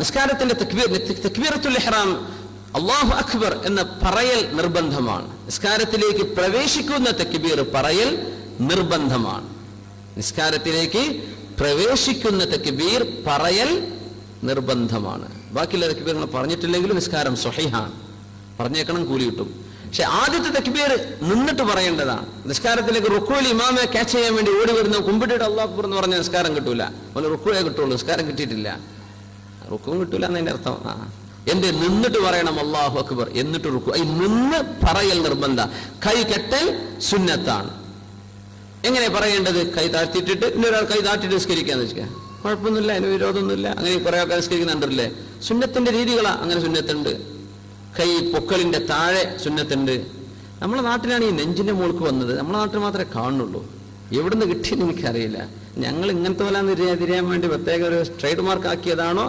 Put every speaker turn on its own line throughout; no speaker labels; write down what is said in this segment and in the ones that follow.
നിസ്കാരത്തിന്റെ തക്ബീറത്തുൽ ഇഹ്റാം അല്ലാഹു അക്ബർ എന്ന പറയൽ നിർബന്ധമാണ്. നിസ്കാരത്തിലേക്ക് പ്രവേശിക്കുന്ന തക്ബീർ പറയൽ നിർബന്ധമാണ്. നിസ്കാരത്തിലേക്ക് പ്രവേശിക്കുന്ന തക്ബീർ പറയൽ നിർബന്ധമാണ്. ബാക്കിയുള്ള തക്ബീറുകൾ പറഞ്ഞിട്ടില്ലെങ്കിലും നിസ്കാരം സ്വഹീഹാണ്, പറഞ്ഞേക്കണം, കൂലി കിട്ടും. പക്ഷെ ആദ്യത്തെ തക്ബീർ നിന്നിട്ട് പറയേണ്ടതാണ്. നിസ്കാരത്തിലേക്ക് റുക്കൂൽ ഇമാമെ ക്യാച്ച് ചെയ്യാൻ വേണ്ടി ഓടി വരുന്ന കുമ്പിട്ടിട്ട് അല്ലാഹു അക്ബർ എന്ന് പറഞ്ഞ നിസ്കാരം കിട്ടൂല. അതുപോലെ റുക്കൂലേ കിട്ടുള്ളൂ, നിസ്കാരം കിട്ടിയിട്ടില്ല, റുക്കുവും കിട്ടൂല എന്നതിന്റെ അർത്ഥം. എന്റെ നിന്നിട്ട് പറയണം അല്ലാഹു അക്ബർ, എന്നിട്ട് റുക്കു. നിന്ന് പറയൽ നിർബന്ധ. കൈ കെട്ടൽ സുന്നത്താണ്. എങ്ങനെ പറയേണ്ടത്? കൈ താഴ്ത്തിയിട്ടിട്ട് ഇന്നൊരാൾ കൈ താഴ്ത്തിട്ട് നിസ്കരിക്കാന്ന് വെച്ചാൽ കുഴപ്പമൊന്നുമില്ല, അതിന് വിരോധമൊന്നുമില്ല. അങ്ങനെ കുറെ ആൾക്കാർ നിസ്കരിക്കുന്നുണ്ടല്ലേ, സുന്നത്തിന്റെ രീതികളാ. അങ്ങനെ സുന്നത്തുണ്ട്. കൈ പൊക്കളിന്റെ താഴെ സുന്നത്തുണ്ട്. നമ്മളെ നാട്ടിലാണ് ഈ നെഞ്ചിന്റെ മുകൾക്ക് വന്നത്, നമ്മളെ നാട്ടിൽ മാത്രമേ കാണുന്നുള്ളൂ. എവിടുന്ന് കിട്ടിയെന്ന് എനിക്കറിയില്ല. ഞങ്ങൾ ഇങ്ങനത്തെ പോലെ തിരിയാൻ വേണ്ടി പ്രത്യേക ഒരു ട്രേഡ് മാർക്ക് ആക്കിയതാണോ?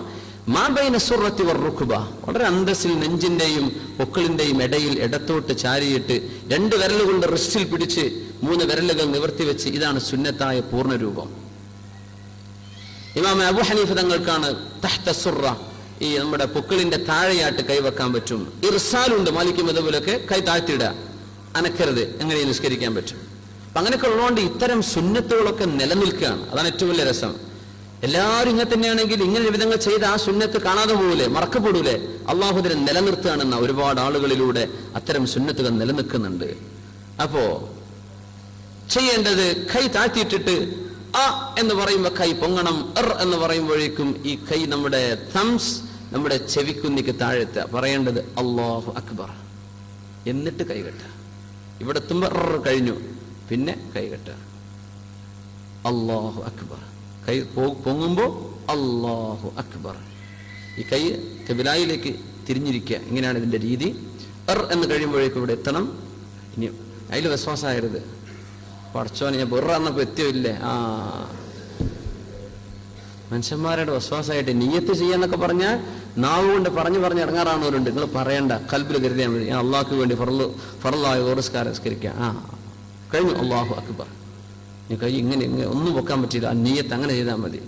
മാബൈന സുറത്തി വറുക്കുബ, വളരെ അന്തസ്സിൽ നെഞ്ചിന്റെയും പൊക്കളിന്റെയും ഇടയിൽ ഇടത്തോട്ട് ചാരിയിട്ട് 2 വിരൽ കൊണ്ട് റിസ്റ്റിൽ പിടിച്ച് 3 വിരലുകൾ നിവർത്തി വെച്ച്, ഇതാണ് സുന്നത്തായ പൂർണ്ണരൂപം. ഇമാം അബൂ ഹനീഫ തങ്ങൾക്കാണ് തഹ്ത സുറ, ഈ നമ്മുടെ പൊക്കളിന്റെ താഴെയായിട്ട് കൈവെക്കാൻ പറ്റും. ഇർസാലുണ്ട് മാലിക് മദ്ഹബിലൊക്കെ, കൈ താഴ്ത്തിയിടുക, അനക്കരുത്, എങ്ങനെ നിസ്കരിക്കാൻ പറ്റും. അപ്പൊ അങ്ങനെയൊക്കെ ഉള്ളതുകൊണ്ട് ഇത്തരം സുന്നത്തുകളൊക്കെ നിലനിൽക്കുകയാണ്. അതാണ് ഏറ്റവും വലിയ രസം. എല്ലാവരും ഇങ്ങനെ തന്നെയാണെങ്കിൽ ഇങ്ങനെ വിധങ്ങൾ ചെയ്ത് ആ സുന്നത്ത് കാണാതെ പോകൂലേ, മറക്കപ്പെടൂലേ? അള്ളാഹുദിനെ നിലനിർത്തുകയാണെന്ന ഒരുപാട് ആളുകളിലൂടെ അത്തരം സുന്നത്തുകൾ നിലനിൽക്കുന്നുണ്ട്. അപ്പോ ചെയ്യേണ്ടത് കൈ താഴ്ത്തിയിട്ടിട്ട് ആ എന്ന് പറയുമ്പോ കൈ പൊങ്ങണം. എന്ന് പറയുമ്പോഴേക്കും ഈ കൈ നമ്മുടെ തംസ് നമ്മുടെ ചെവിക്കുന്നിക്ക് താഴെത്തുക. പറയേണ്ടത് അല്ലാഹു അക്ബർ, എന്നിട്ട് കൈകെട്ടുക. ഇവിടെ എത്തുമ്പോ കഴിഞ്ഞു, പിന്നെ കൈകെട്ടുക. അല്ലാഹു അക്ബർ. കൈ പൊങ്ങുമ്പോ അല്ലാഹു അക്ബർ. ഈ കൈ ഖിബിലയിലേക്ക് തിരിഞ്ഞിരിക്കുക. ഇങ്ങനെയാണ് ഇതിന്റെ രീതി. എന്ന് കഴിയുമ്പോഴേക്കും ഇവിടെ എത്തണം. ഇനി അതിൽ വിശ്വാസമാകരുത്. പഠിച്ചോനെ ഞാൻ ബുറന്നപ്പോ എത്തിയോ ഇല്ലേ? മനുഷ്യന്മാരുടെ വിശ്വാസമായിട്ട് നിയ്യത്ത് ചെയ്യാന്നൊക്കെ പറഞ്ഞാൽ നാവ് കൊണ്ട് പറഞ്ഞു ഇറങ്ങാറാണവരുണ്ട്. നിങ്ങൾ പറയണ്ട, കൽബിൽ കരുതിയാൽ മതി. ഞാൻ അള്ളാഹ്ക്ക് വേണ്ടി ഫറലായ ഓർസ്കാരം സ്കരിക്കാം. കഴിഞ്ഞു, അല്ലാഹു അക്ബർ. നീ കൈ ഇങ്ങനെ ഒന്നും പൊക്കാൻ പറ്റില്ല. ആ നിയ്യത്ത് അങ്ങനെ ചെയ്താൽ മതി.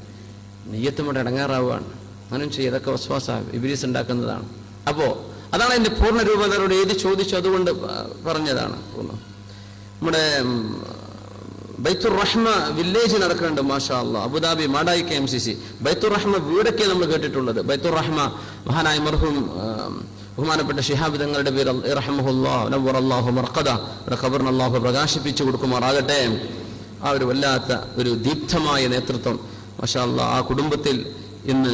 നിയ്യത്ത് കൊണ്ട് ഇടങ്ങാറാവുകയാണ്. അങ്ങനെ ചെയ്യും. ഇതൊക്കെ വിശ്വാസം ഇബ്ലീസ് ഉണ്ടാക്കുന്നതാണ്. അപ്പോ അതാണ് എന്റെ പൂർണ്ണ രൂപതയോട് എഴുതി ചോദിച്ചു, അതുകൊണ്ട് പറഞ്ഞതാണ്. നമ്മുടെ ബൈത്തുർ റഹ്മ വില്ലേജ് നടക്കുന്നുണ്ട്, മാഷാ അല്ലാഹ്. അബുദാബി മാടായി KMCC ബൈത്തുർ റഹ്മ വീടൊക്കെ നമ്മൾ കേട്ടിട്ടുള്ളത്. ബൈത്തുർ റഹ്മ മഹാനായ മർഹൂം ബഹുമാനപ്പെട്ട ശിഹാബ് തങ്ങളുടെ പേര് റഹ്മഹുല്ലാഹ് നവ്വറല്ലാഹു മർഖദ, ഖബറിനെ അല്ലാഹു പ്രകാശിപ്പിച്ചു കൊടുക്കുമാറാകട്ടെ. ആ ഒരു വല്ലാത്ത ഒരു ദീപ്തമായ നേതൃത്വം, മാഷാ അല്ലാഹ്. ആ കുടുംബത്തിൽ ഇന്ന്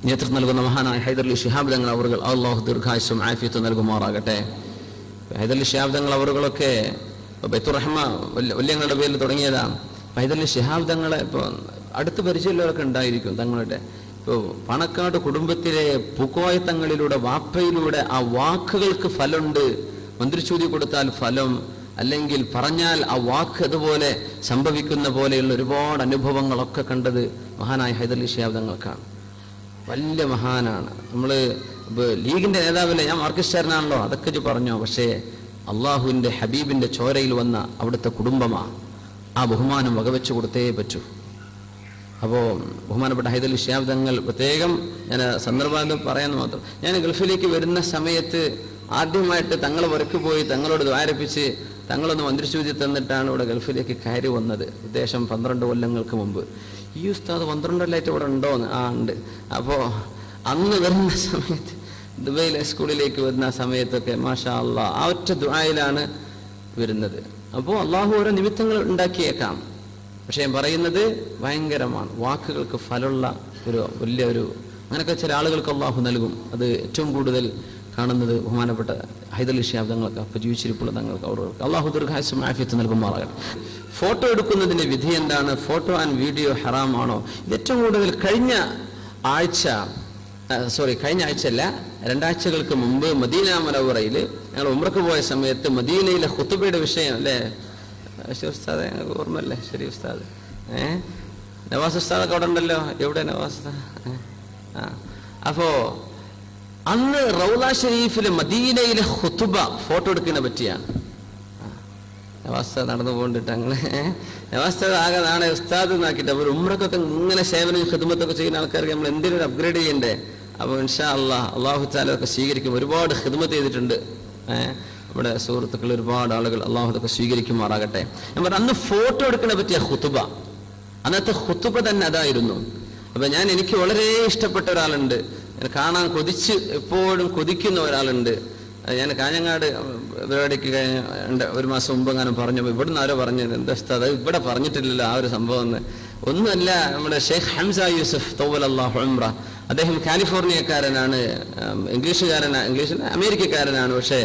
നേതൃത്വം നൽകുന്ന മഹാനായ ഹൈദരലി ശിഹാബ് തങ്ങൾ അവർ അല്ലാഹു ദീർഘായുസ്സും ആഫിയത്തും നൽകുമാറാകട്ടെ. ഹൈദരലി ശിഹാബ് തങ്ങൾ അവരുകളൊക്കെ ബൈത്തുർ റഹ്മ വല്യങ്ങളുടെ പേരിൽ തുടങ്ങിയതാണ്. ഹൈദരലി ശിഹാബ് തങ്ങളെ ഇപ്പോൾ അടുത്ത് പരിചയമുള്ളവരൊക്കെ ഉണ്ടായിരിക്കും. തങ്ങളുടെ ഇപ്പോൾ പണക്കാട് കുടുംബത്തിലെ പൂക്കോയ തങ്ങളിലൂടെ വാപ്പയിലൂടെ ആ വാക്കുകൾക്ക് ഫലമുണ്ട്. മന്ത്രിച്ചൂതി കൊടുത്താൽ ഫലം, അല്ലെങ്കിൽ പറഞ്ഞാൽ ആ വാക്ക് അതുപോലെ സംഭവിക്കുന്ന പോലെയുള്ള ഒരുപാട് അനുഭവങ്ങളൊക്കെ കണ്ടത് മഹാനായ ഹൈദരലി ശിഹാബ് തങ്ങൾക്കാണ്. വലിയ മഹാനാണ്. നമ്മള് ലീഗിന്റെ നേതാവില്ലേ, ഞാൻ മാർക്സിസ്റ്റുകാരനാണല്ലോ, അതൊക്കെ പറഞ്ഞോ. പക്ഷേ അള്ളാഹുവിന്റെ ഹബീബിന്റെ ചോരയിൽ വന്ന അവിടുത്തെ കുടുംബമാണ്. ആ ബഹുമാനം വകവെച്ചു കൊടുത്തേ പറ്റൂ. അപ്പോൾ ബഹുമാനപ്പെട്ട ഹൈദരലി ശിഹാബ് തങ്ങൾ പ്രത്യേകം ഞാൻ സന്ദർഭം പറയാമെന്ന് മാത്രം. ഞാൻ ഗൾഫിലേക്ക് വരുന്ന സമയത്ത് ആദ്യമായിട്ട് തങ്ങൾ പുറക്ക് പോയി തങ്ങളോട് ദ്വാരപ്പിച്ച് തങ്ങളൊന്ന് മന്ത്രിസൂചി തന്നിട്ടാണ് ഇവിടെ ഗൾഫിലേക്ക് കയറി വന്നത്. ഉദ്ദേശം 12 കൊല്ലങ്ങൾക്ക് മുമ്പ്. ഈ ഉസ്താദ് 12 കൊല്ലമായിട്ട് ഇവിടെ ഉണ്ടോന്ന്? ഉണ്ട്. അപ്പോൾ അന്ന് വരുന്ന സമയത്ത് ദുബൈയിലെ സ്കൂളിലേക്ക് വരുന്ന സമയത്തൊക്കെ മാഷാ അല്ലാഹ് ആ ഒറ്റ ദുആയിലാണ് വരുന്നത്. അപ്പോൾ അള്ളാഹു ഓരോ നിമിത്തങ്ങൾ ഉണ്ടാക്കിയേക്കാം. പക്ഷെ ഞാൻ പറയുന്നത് ഭയങ്കരമാണ്. വാക്കുകൾക്ക് ഫലമുള്ള ഒരു വലിയൊരു അങ്ങനെയൊക്കെ ചില ആളുകൾക്ക് അള്ളാഹു നൽകും. അത് ഏറ്റവും കൂടുതൽ കാണുന്നത് ബഹുമാനപ്പെട്ട ഹൈദരലി ശിഹാബ് തങ്ങൾക്ക്, അപ്പോൾ ജീവിച്ചിരിപ്പുള്ള തങ്ങൾക്ക്, അവർക്ക് അള്ളാഹു ദീർഘായുസ്സും ആഫിയത്തും നൽകുമാറാകട്ടെ. ഫോട്ടോ എടുക്കുന്നതിന്റെ വിധി എന്താണ്? ഫോട്ടോ ആൻഡ് വീഡിയോ ഹറാമാണോ? ഇത് ഏറ്റവും കൂടുതൽ കഴിഞ്ഞ ആഴ്ചയല്ല 2 ആഴ്ചകൾക്ക് മുമ്പ് മദീന മുനവ്വറയിൽ ഞങ്ങൾ ഉംറക്ക് പോയ സമയത്ത് മദീനയിലെ ഖുതുബയുടെ വിഷയം അല്ലേ ഉസ്താദ്, ഞങ്ങൾക്ക് ഓർമ്മല്ലേ? ശരി ഉസ്താദ്, നവാസ് ഉസ്താദൊക്കെ അവിടെ ഉണ്ടല്ലോ. എവിടെ നവാസ്? അപ്പോ അന്ന് റൗള ഷരീഫിലെ മദീനയിലെ ഖുതുബ ഫോട്ടോ എടുക്കുന്നതിനെ പറ്റിയാണ്. അവസ്ഥ നടന്നു പോകണ്ടിട്ട് അങ്ങനെ അവസ്ഥ ആകെ നാളെ ഉസ്താദ് എന്നാക്കിയിട്ട് അവർ ഉമ്രക്കൊക്കെ ഇങ്ങനെ സേവനം ഖിദ്മത്തൊക്കെ ചെയ്യുന്ന ആൾക്കാർക്ക് നമ്മൾ എന്തിനും അപ്ഗ്രേഡ് ചെയ്യണ്ടേ. അപ്പോൾ ഇൻഷാ അള്ളാഹു താല ഒക്കെ സ്വീകരിക്കും. ഒരുപാട് ഖിദ്മത്ത് ചെയ്തിട്ടുണ്ട് നമ്മുടെ സുഹൃത്തുക്കൾ, ഒരുപാട് ആളുകൾ. അള്ളാഹു അതൊക്കെ സ്വീകരിക്കുമാറാകട്ടെ. ഞാൻ പറഞ്ഞു അന്ന് ഫോട്ടോ എടുക്കണ പറ്റിയ ഖുതുബ, അന്നത്തെ ഖുതുബ തന്നെ അതായിരുന്നു. അപ്പൊ എനിക്ക് വളരെ ഇഷ്ടപ്പെട്ട ഒരാളുണ്ട്, കാണാൻ എപ്പോഴും കൊതിക്കുന്ന ഒരാളുണ്ട്. ഞാൻ കാഞ്ഞങ്ങാട് പരിപാടിക്ക് കഴിഞ്ഞ 1 മാസം മുമ്പ് അങ്ങനെ പറഞ്ഞു, ഇവിടുന്ന് ആരോ പറഞ്ഞു, എന്താ അത് ഇവിടെ പറഞ്ഞിട്ടില്ലല്ലോ ആ ഒരു സംഭവം എന്ന്. ഒന്നുമല്ല, നമ്മുടെ ഷെയ്ഖ് ഹംസ യൂസഫ് തൗവലല്ലാഹു ഉംറ, അദ്ദേഹം കാലിഫോർണിയക്കാരനാണ്, അമേരിക്കക്കാരനാണ്. പക്ഷേ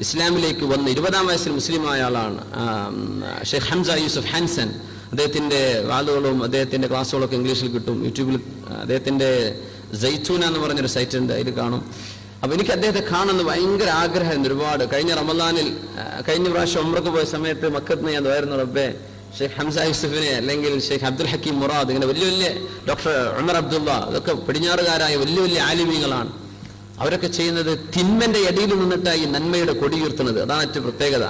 ഇസ്ലാമിലേക്ക് വന്ന് 20-ാം വയസ്സിൽ മുസ്ലിമായ ആളാണ്. ഷെയ്ഖ് ഹംസ യൂസഫ് ഹാൻസൻ. അദ്ദേഹത്തിന്റെ വാദുകളും അദ്ദേഹത്തിന്റെ ക്ലാസ്സുകളൊക്കെ ഇംഗ്ലീഷിൽ കിട്ടും. യൂട്യൂബിൽ അദ്ദേഹത്തിന്റെ സൈത്തൂന എന്ന് പറഞ്ഞൊരു സൈറ്റ് ഉണ്ട്, അതിൽ കാണും. അപ്പൊ എനിക്ക് അദ്ദേഹത്തെ കാണുന്ന ഭയങ്കര ആഗ്രഹമായിരുന്നു ഒരുപാട്. കഴിഞ്ഞ റമദാനിൽ കഴിഞ്ഞ പ്രാവശ്യം ഉംറക്ക് പോയ സമയത്ത് മക്കത്ത് ഞാൻ ദ്വാരുന്നു, റബ്ബേ ഷെയ്ഖ് ഹംസ യൂസഫിനെ അല്ലെങ്കിൽ ഷെയ്ഖ് അബ്ദുൽ ഹക്കീം മുറാദ്, ഇങ്ങനെ വലിയ വലിയ ഡോക്ടർ ഉമർ അബ്ദുള്ള, അതൊക്കെ പടിഞ്ഞാറുകാരായ വലിയ വലിയ ആലിമീങ്ങളാണ്. അവരൊക്കെ ചെയ്യുന്നത് തിന്മന്റെ ഇടയിൽ നിന്നിട്ടായി നന്മയുടെ കൊടിയുയർത്തുന്നത്. അതാണ് ഏറ്റവും പ്രത്യേകത.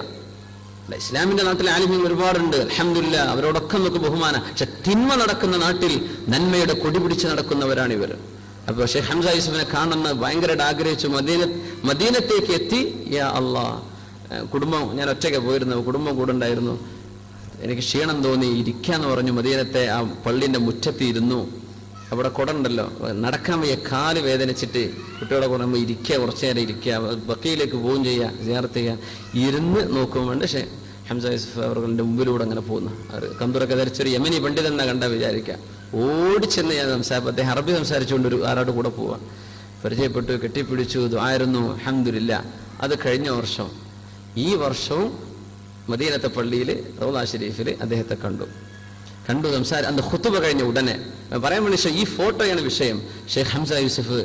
ഇസ്ലാമിന്റെ നാട്ടിൽ ആലിമീങ്ങൾ ഒരുപാടുണ്ട്, അൽഹംദുലില്ലാ, അവരോടൊക്കെ നമുക്ക് ബഹുമാനം. പക്ഷെ തിന്മ നടക്കുന്ന നാട്ടിൽ നന്മയുടെ കൊടി പിടിച്ച് നടക്കുന്നവരാണ് ഇവർ. അപ്പൊ ഷെയ്ഖ് ഹംസ യൂസഫിനെ കാണുന്ന ഭയങ്കരമായിട്ട് ആഗ്രഹിച്ചു. മദീനത്തേക്ക് എത്തി. യാ അല്ലാഹ്, കുടുംബം, ഞാൻ ഒറ്റയ്ക്ക് പോയിരുന്നു, കുടുംബം കൂടെ ഉണ്ടായിരുന്നു. എനിക്ക് ക്ഷീണം തോന്നി, ഇരിക്കാന്ന് പറഞ്ഞു. മദീനത്തെ ആ പള്ളിന്റെ മുറ്റത്ത് ഇരുന്നു. അവിടെ കുടണ്ടല്ലോ, നടക്കാൻ വയ്യ, കാല് വേദനിച്ചിട്ട് കുട്ടികളെ പറയുമ്പോൾ ഇരിക്കുക, കുറച്ചു നേരം ഇരിക്കുക, ബക്കയിലേക്ക് പോവുകയും ചെയ്യുക, സിയാറത്ത് ചെയ്യുക. ഇരുന്ന് നോക്കുമ്പോണ്ട് ഹംസ യൂസഫ് അവരുടെ മുമ്പിലൂടെ അങ്ങനെ പോകുന്നു. കന്തൂറൊക്കെ ധരിച്ചൊരു യമനി പണ്ഡിതൻ എന്നാ കണ്ടാ വിചാരിക്കുക. ഓടിച്ചെന്ന് ഞാൻ അദ്ദേഹം അറബി സംസാരിച്ചുകൊണ്ട് ആരോട് കൂടെ പോവാൻ പരിചയപ്പെട്ടു, കെട്ടിപ്പിടിച്ചു, ദുആയിരുന്നു. അൽഹംദുലില്ലാ. അത് കഴിഞ്ഞ വർഷം. ഈ വർഷവും മദീനത്തെ പള്ളിയിൽ റൗള ഷരീഫിൽ അദ്ദേഹത്തെ കണ്ടു അന്ന് ഖുതുബ കഴിഞ്ഞ ഉടനെ. പറയാൻ വേണ്ടി ഈ ഫോട്ടോയാണ് വിഷയം. ഷെയ്ഖ് ഹംസ യൂസഫ്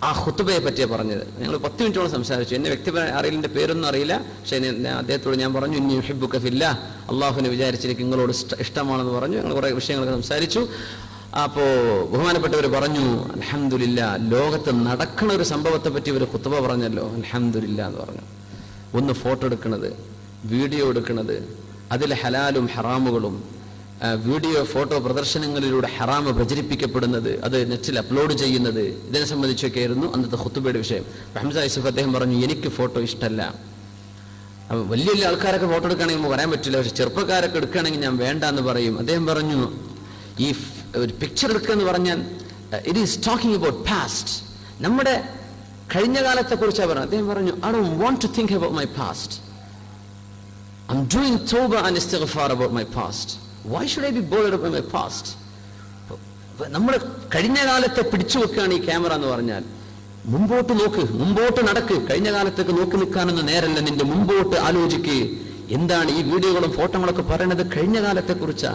ആ ഖുതുബയെ പറ്റിയാണ് പറഞ്ഞത്. ഞങ്ങൾ 10 മിനിറ്റോളം സംസാരിച്ചു. എന്നെ വ്യക്തിപരമായി അറിയില്ല, എൻ്റെ പേരൊന്നും അറിയില്ല. പക്ഷേ അദ്ദേഹത്തോട് ഞാൻ പറഞ്ഞു, ഇന്നി യുഹിബ്ബുക ഫില്ലാ, അള്ളാഹുവിനെ വിചാരിച്ചിരിക്കും, നിങ്ങളോട് ഇഷ്ടമാണെന്ന് പറഞ്ഞു. ഞങ്ങൾ കുറേ വിഷയങ്ങളൊക്കെ സംസാരിച്ചു. അപ്പോ ബഹുമാനപ്പെട്ടവർ പറഞ്ഞു, അൽഹംദുലില്ലാ, ലോകത്ത് നടക്കുന്ന ഒരു സംഭവത്തെ പറ്റി ഒരു ഖുതുബ പറഞ്ഞല്ലോ, അൽഹംദുലില്ലാ എന്ന് പറഞ്ഞു. ഒന്ന് ഫോട്ടോ എടുക്കുന്നത്, വീഡിയോ എടുക്കുന്നത്, അതിൽ ഹലാലും ഹറാമുകളും, വീഡിയോ ഫോട്ടോ പ്രദർശനങ്ങളിലൂടെ ഹറാമ് പ്രചരിപ്പിക്കപ്പെടുന്നത്, അത് നെറ്റിൽ അപ്ലോഡ് ചെയ്യുന്നത്, ഇതിനെ സംബന്ധിച്ചൊക്കെയായിരുന്നു അന്നത്തെ ഖുതുബയുടെ വിഷയം. ഹംസ യൂസഫ് അദ്ദേഹം പറഞ്ഞു, എനിക്ക് ഫോട്ടോ ഇഷ്ടമല്ല. വലിയ വലിയ ആൾക്കാരൊക്കെ ഫോട്ടോ എടുക്കുകയാണെങ്കിൽ നമുക്ക് പറയാൻ പറ്റില്ല, പക്ഷെ ചെറുപ്പക്കാരൊക്കെ എടുക്കുകയാണെങ്കിൽ ഞാൻ വേണ്ട എന്ന് പറയും. അദ്ദേഹം പറഞ്ഞു, ഈ ഒരു പിക്ചർ എടുക്കുക എന്ന് പറഞ്ഞാൽ it is talking about past, നമ്മുടെ കഴിഞ്ഞ കാലത്തെ കുറിച്ചാണ് പറഞ്ഞത്. അദ്ദേഹം പറഞ്ഞു, I don't want to think about my past, I am doing തൗബ ആൻഡ് ഇസ്തിഗ്ഫാർ about my past. Why should I be bothered about my past? നമ്മൾ കഴിഞ്ഞ കാലത്തെ പിടിച്ചു വെക്കുകയാണ് ഈ ക്യാമറ എന്ന് പറഞ്ഞാൽ. മുമ്പോട്ട് നോക്ക്, മുമ്പോട്ട് നടക്ക്. കഴിഞ്ഞ കാലത്തേക്ക് നോക്കി നിൽക്കാനൊന്നും നേരല്ല, നിന്റെ മുമ്പോട്ട് ആലോചിക്ക്. എന്താണ് ഈ വീഡിയോകളും ഫോട്ടോകളൊക്കെ പറയണത്? കഴിഞ്ഞ കാലത്തെ കുറിച്ചാ.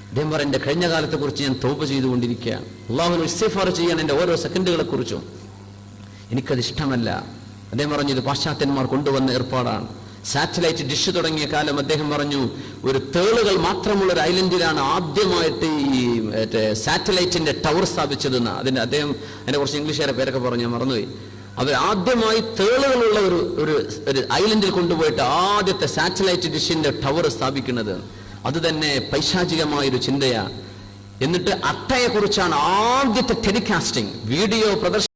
അദ്ദേഹം പറയും, എന്റെ കഴിഞ്ഞ കാലത്തെ കുറിച്ച് ഞാൻ തൗബ ചെയ്തുകൊണ്ടിരിക്കുകയാണ്, അള്ളാഹുവിനെ ഇസ്തിഗ്ഫാർ ചെയ്യാൻ എന്റെ ഓരോ സെക്കൻഡുകളെ കുറിച്ചും. എനിക്കത് ഇഷ്ടമല്ല. അദ്ദേഹം പറഞ്ഞു, ഇത് പാശ്ചാത്യന്മാർ കൊണ്ടുവന്ന ഏർപ്പാടാണ്. സാറ്റലൈറ്റ് ഡിഷ് തുടങ്ങിയ കാലം അദ്ദേഹം പറഞ്ഞു, ഒരു തേളുകൾ മാത്രമുള്ള ഒരു ഐലൻഡിലാണ് ആദ്യമായിട്ട് ഈ സാറ്റലൈറ്റിന്റെ ടവർ സ്ഥാപിച്ചതെന്ന്. അദ്ദേഹം അതിനെ കുറച്ച് ഇംഗ്ലീഷുകാരെ പേരൊക്കെ പറഞ്ഞു, ഞാൻ മറന്നുപോയി. അവർ ആദ്യമായി തേളുകളുള്ള ഒരു ഐലൻഡിൽ കൊണ്ടുപോയിട്ട് ആദ്യത്തെ സാറ്റലൈറ്റ് ഡിഷിന്റെ ടവർ സ്ഥാപിക്കുന്നത്. അത് തന്നെ പൈശാചികമായൊരു ചിന്തയാണ്. എന്നിട്ട് അട്ടയെ കുറിച്ചാണ് ആദ്യത്തെ ടെലികാസ്റ്റിംഗ്, വീഡിയോ പ്രദർശനം